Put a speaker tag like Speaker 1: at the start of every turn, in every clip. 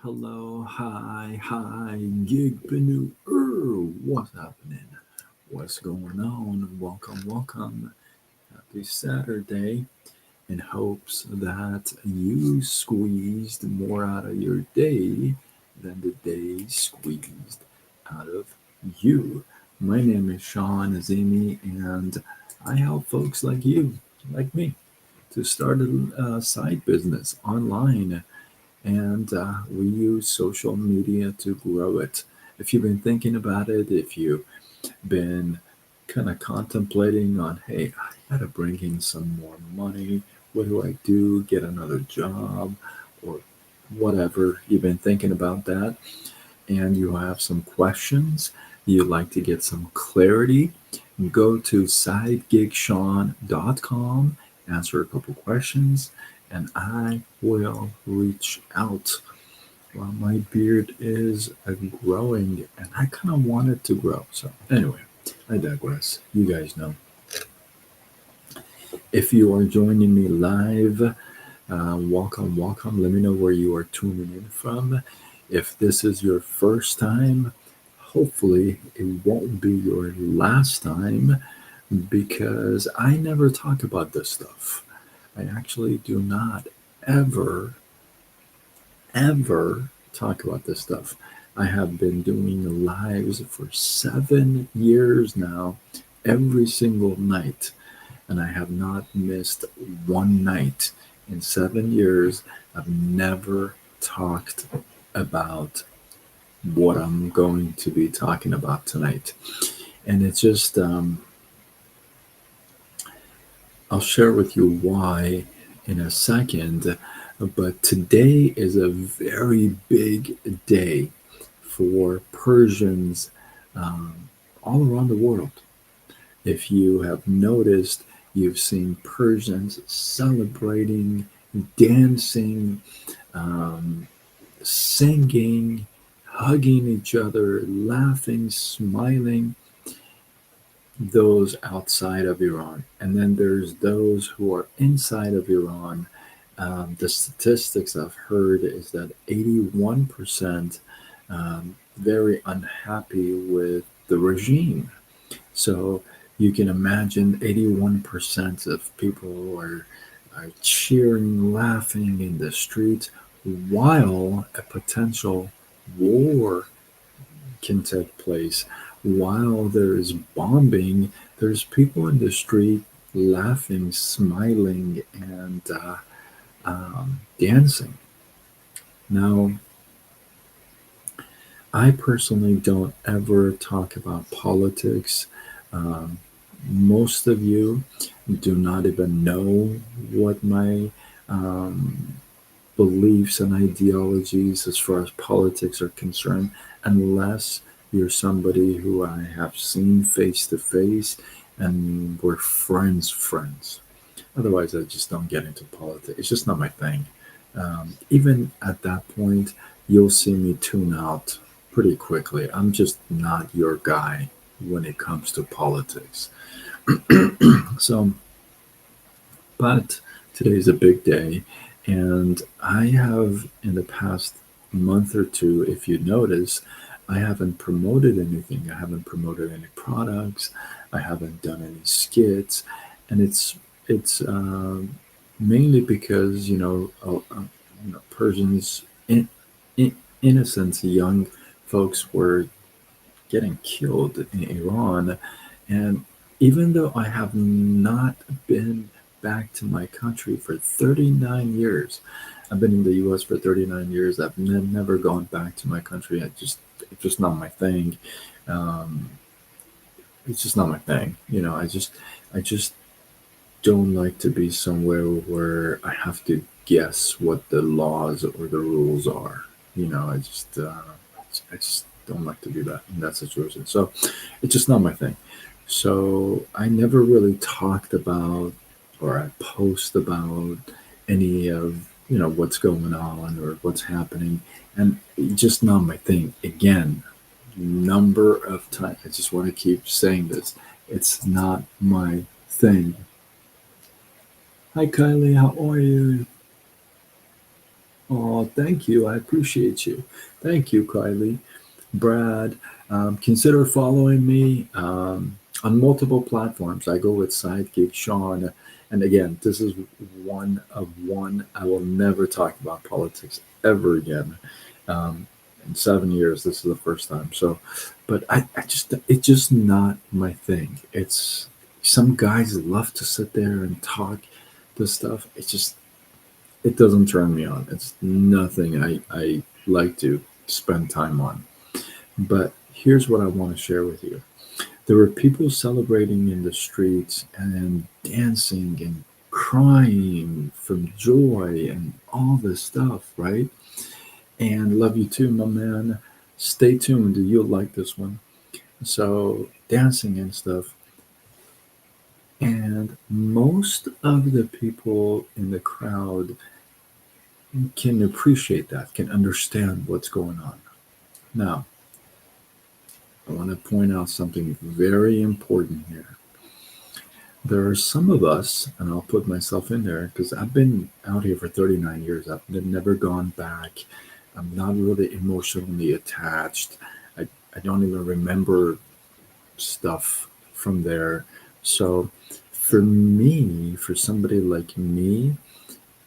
Speaker 1: hello, hi, gigpreneur. What's happening? What's going on? Welcome. Happy Saturday. In hopes that you squeezed more out of your day than the day squeezed out of you. My name is Sean Azimi, and I help folks like you, like me, to start a side business online, and we use social media to grow it. If you've been thinking about it, if you've been kind of contemplating on, hey, I gotta bring in some more money, what do I do? Get another job or whatever. You've been thinking about that, and you have some questions, you'd like to get some clarity, go to sidegigshawn.com, answer a couple questions, and I will reach out. Well, my beard is growing, and I kind of want it to grow. So, anyway, I digress. You guys know. If you are joining me live, welcome. Let me know where you are tuning in from. If this is your first time, hopefully it won't be your last time, because I never talk about this stuff. I actually do not ever, ever talk about this stuff. I have been doing lives for 7 years now, every single night, and I have not missed one night. In 7 years, I've never talked about what I'm going to be talking about tonight. And it's just, I'll share with you why in a second. But today is a very big day for Persians um, all around the world. If you have noticed, you've seen Persians celebrating, dancing, um, singing, hugging each other, laughing, smiling, those outside of Iran. And then there's those who are inside of Iran. The statistics I've heard is that 81% very unhappy with the regime. So you can imagine 81% of people are cheering, laughing in the streets while a potential war can take place. While there is bombing, there's people in the street laughing, smiling, and dancing. Now, I personally don't ever talk about politics. Um, Most of you do not even know what my um, beliefs and ideologies as far as politics are concerned, unless you're somebody who I have seen face to face and we're friends. Otherwise, I just don't get into politics. It's just not my thing. Even at that point, you'll see me tune out pretty quickly. I'm just not your guy when it comes to politics. So, but today's a big day, and I have in the past month or two, if you notice, I haven't promoted anything. I haven't promoted any products. I haven't done any skits, and it's mainly because Persians in innocent young folks were getting killed in Iran. And even though I have not been back to my country for 39 years, I've been in the US for 39 years, I've never gone back to my country. It's just not my thing. Um, it's just not my thing. I just don't like to be somewhere where I have to guess what the laws or the rules are. I just don't like to do that in that situation. So it's just not my thing. So I never really talked about or I post about any of what's going on or what's happening, and it's just not my thing. Again, number of times I just want to keep saying this. It's not my thing. Hi Kylie, how are you? Oh, thank you. I appreciate you. Thank you, Kylie. Brad, consider following me on multiple platforms. I go with Sidekick Sean. And again, this is one of one. I will never talk about politics ever again. Um, in 7 years, this is the first time. So, but it's just not my thing. It's some guys love to sit there and talk this stuff. It doesn't turn me on. It's nothing I like to spend time on. But here's what I want to share with you. There were people celebrating in the streets and dancing and crying from joy and all this stuff, right? And love you too, my man. Stay tuned. You'll like this one. So, dancing and stuff. And most of the people in the crowd can appreciate that, can understand what's going on. Now, I want to point out something very important here. There are some of us, and I'll put myself in there because I've been out here for 39 years. Never gone back. I'm not really emotionally attached. I don't even remember stuff from there. So, for me, for somebody like me,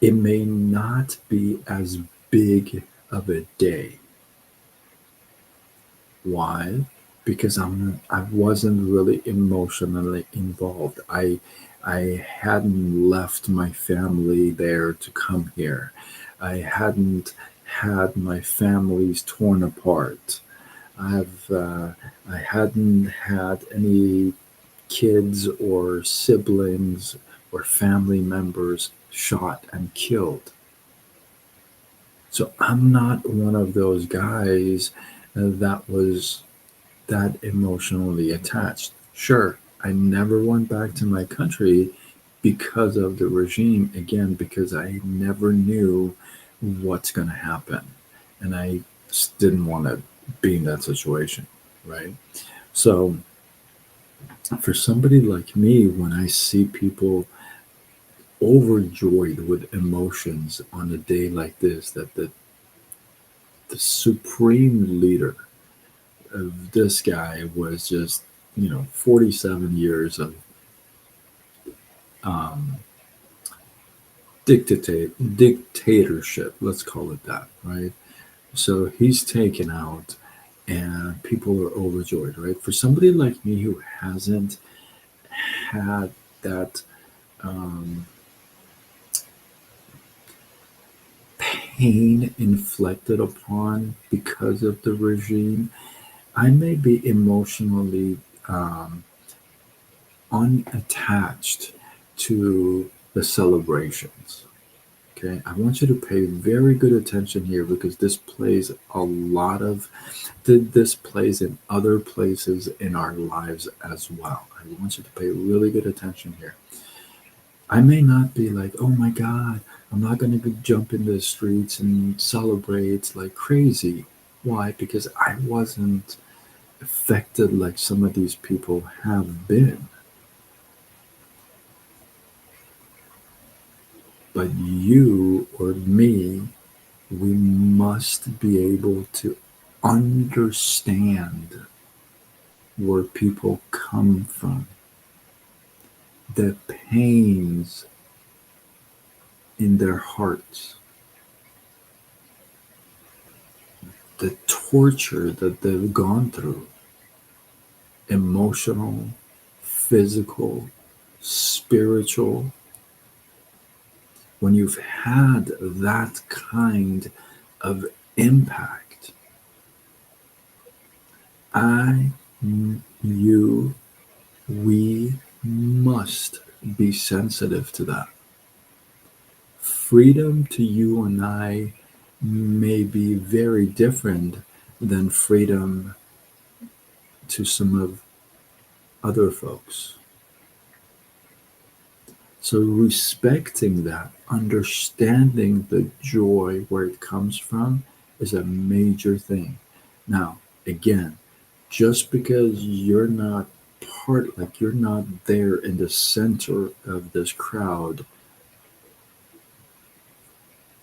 Speaker 1: it may not be as big of a day. Why? Because I wasn't really emotionally involved. I hadn't left my family there to come here. I hadn't had my families torn apart. I've I hadn't had any kids or siblings or family members shot and killed. So I'm not one of those guys that was that emotionally attached. Sure, I never went back to my country because of the regime, again, because I never knew what's going to happen. And I just didn't want to be in that situation, right? So, for somebody like me, when I see people overjoyed with emotions on a day like this, that the supreme leader of this guy was just 47 years of um, dictatorship, let's call it that, right? So he's taken out and people are overjoyed, right? For somebody like me who hasn't had that um, pain inflicted upon because of the regime, I may be emotionally um, unattached to the celebrations. Okay, I want you to pay very good attention here because this plays a lot of this plays in other places in our lives as well. I want you to pay really good attention here. I may not be like, oh my God, I'm not going to jump in the streets and celebrate like crazy. Why? Because I wasn't affected like some of these people have been. But you or me, we must be able to understand where people come from, the pains in their hearts, the torture that they've gone through, emotional, physical, spiritual. When you've had that kind of impact, I, you, we must be sensitive to that. Freedom to you and I may be very different than freedom to some of other folks. So, respecting that, understanding the joy where it comes from is a major thing. Now, again, just because you're not like you're not there in the center of this crowd,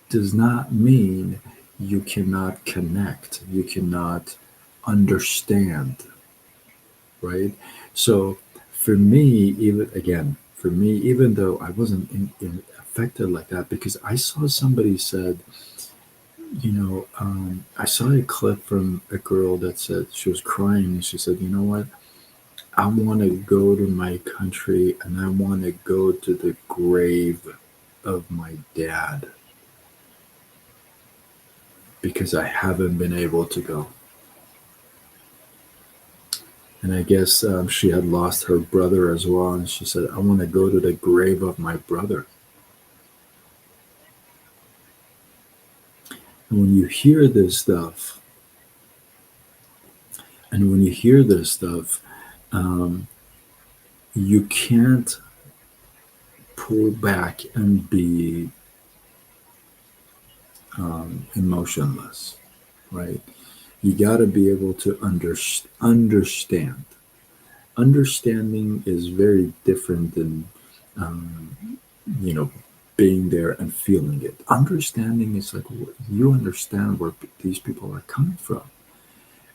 Speaker 1: does not mean you cannot connect, you cannot understand, right? So for me, even again, for me, even though I wasn't affected like that, because I saw somebody said, I saw a clip from a girl that said she was crying and she said, you know what? I want to go to my country and I want to go to the grave of my dad because I haven't been able to go. And I guess she had lost her brother as well. And she said, I want to go to the grave of my brother. And when you hear this stuff, and when you hear this stuff, um, you can't pull back and be emotionless, right? You got to be able to understand. Understanding is very different than, um, you know, being there and feeling it. Understanding is like you understand where these people are coming from.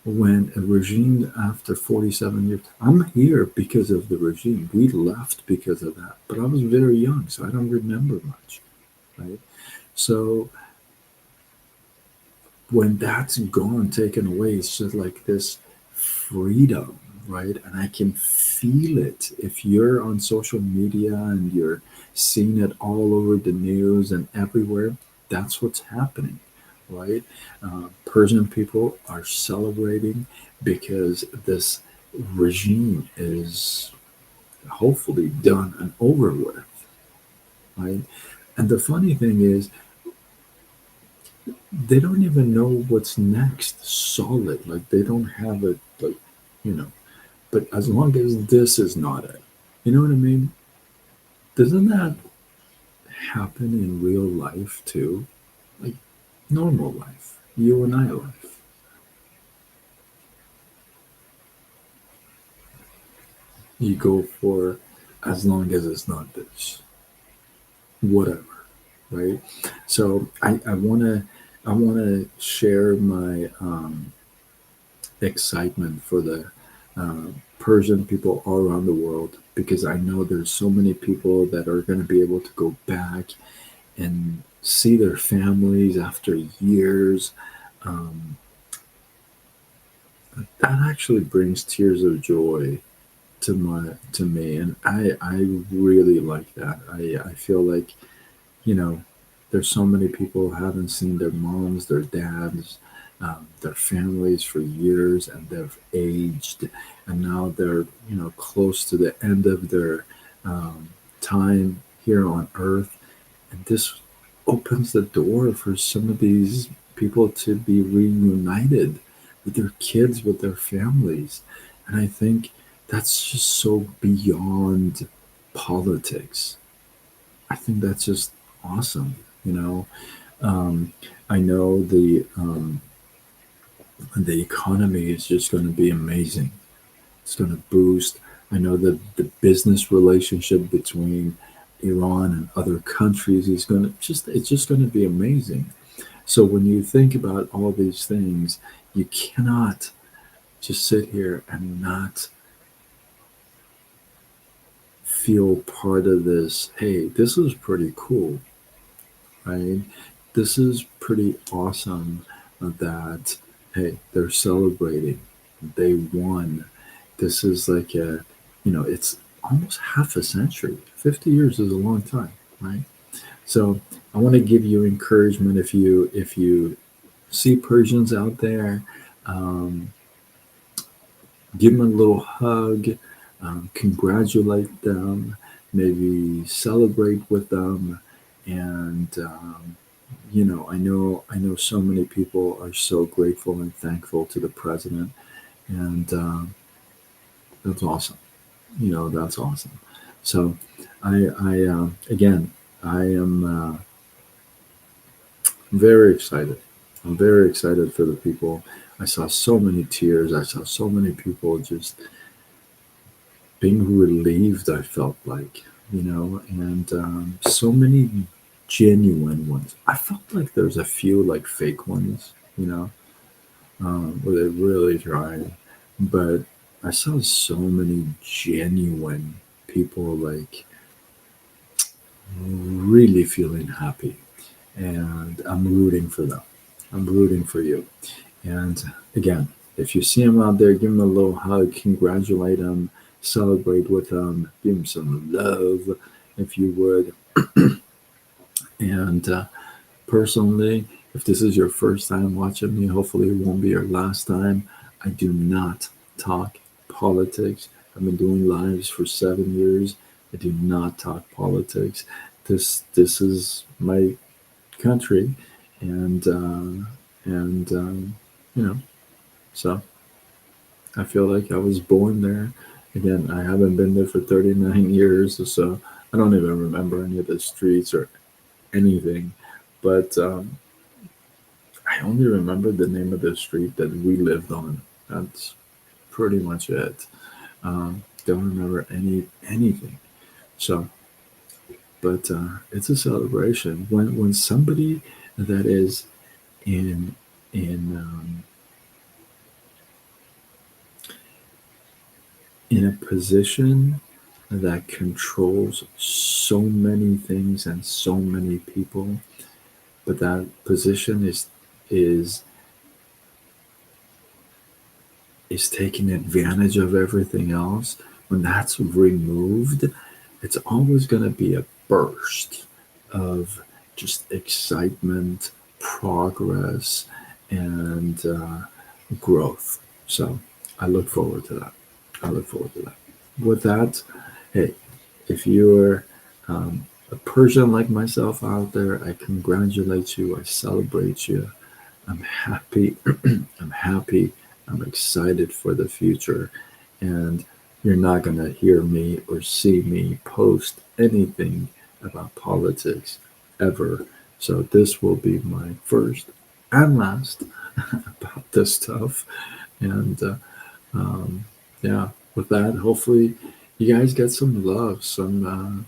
Speaker 1: When a regime after 47 years, I'm here because of the regime. We left because of that, but I was very young, so I don't remember much, right? So when that's gone, taken away, it's just like this freedom, right? And I can feel it. If you're on social media and you're seeing it all over the news and everywhere, that's what's happening, right? Persian people are celebrating because this regime is hopefully done and over with, right? And the funny thing is, they don't even know what's next solid. Like they don't have it, like, you know, but as long as this is not it, you know what I mean? Doesn't that happen in real life too? Like normal life, you and I life. You go for as long as it's not this, whatever, right? So I wanna share my excitement for the Persian people all around the world because I know there's so many people that are going to be able to go back and see their families after years. Um, that actually brings tears of joy to me, and I really like that. I feel like, you know, there's so many people who haven't seen their moms, their dads, their families for years, and they've aged, and now they're, close to the end of their um, time here on Earth, and this opens the door for some of these people to be reunited with their kids, with their families, and I think that's just so beyond politics. I think that's just awesome. You know, um, I know the economy is just going to be amazing. It's going to boost. I know that the business relationship between Iran and other countries is going to just it's just going to be amazing. So when you think about all these things, you cannot just sit here and not feel part of this. Hey, this is pretty cool, right? This is pretty awesome that, hey, they're celebrating. They won. This is like it's almost half a century. 50 years is a long time, right? So I want to give you encouragement if you see Persians out there, um, give them a little hug, congratulate them, maybe celebrate with them, and I know so many people are so grateful and thankful to the president, and that's awesome. That's awesome. So, again, I am very excited. I'm very excited for the people. I saw so many tears. I saw so many people just being relieved. I felt like, and so many genuine ones. I felt like there's a few like fake ones, where they really tried, but I saw so many genuine people like really feeling happy, and I'm rooting for them. I'm rooting for you. And again, if you see them out there, give them a little hug, congratulate them, celebrate with them, give them some love, if you would. And personally, if this is your first time watching me, hopefully it won't be your last time. I do not talk politics. I've been doing lives for 7 years. I do not talk politics. This is my country, and you know, so I feel like I was born there. Again, I haven't been there for 39 years, so I don't even remember any of the streets or anything. But I only remember the name of the street that we lived on. That's pretty much it. Don't remember anything. So, but it's a celebration when somebody that is in in in a position that controls so many things and so many people, but that position is is taking advantage of everything else. When that's removed, it's always going to be a burst of just excitement, progress, and growth. So I look forward to that. I look forward to that. With that, hey, if you're a Persian like myself out there, I congratulate you. I celebrate you. I'm happy. I'm happy. I'm excited for the future. And you're not going to hear me or see me post anything about politics ever. So this will be my first and last about this stuff. And yeah, with that, hopefully you guys get some love, some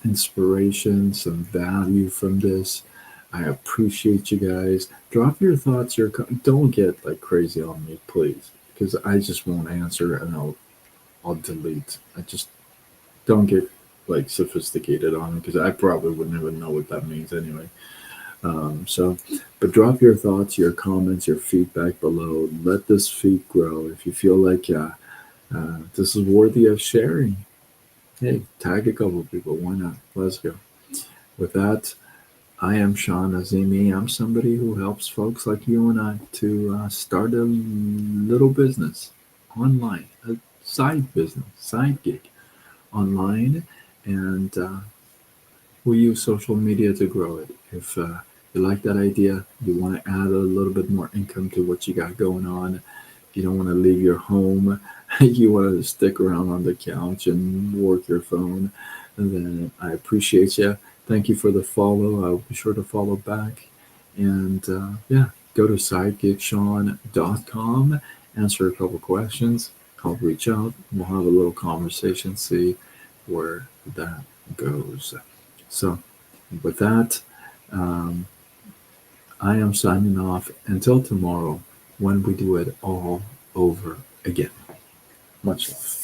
Speaker 1: inspiration, some value from this. I appreciate you guys. Drop your thoughts. Don't get like crazy on me, please, because I just won't answer and I'll delete. I just don't get like sophisticated on it because I probably wouldn't even know what that means anyway. So, but drop your thoughts, your comments, your feedback below. Let this feed grow. If you feel like this is worthy of sharing, hey, tag a couple people. Why not? Let's go. With that, I am Sean Azimi. I'm somebody who helps folks like you and I to start a little business online, a side business, side gig online, and we use social media to grow it. If you like that idea, you want to add a little bit more income to what you got going on, you don't want to leave your home, you want to stick around on the couch and work your phone, then I appreciate you. Thank you for the follow. I'll be sure to follow back. And yeah, go to sidekickshawn.com, answer a couple questions. I'll reach out. We'll have a little conversation, see where that goes. So, with that, um, I am signing off until tomorrow when we do it all over again. Much love.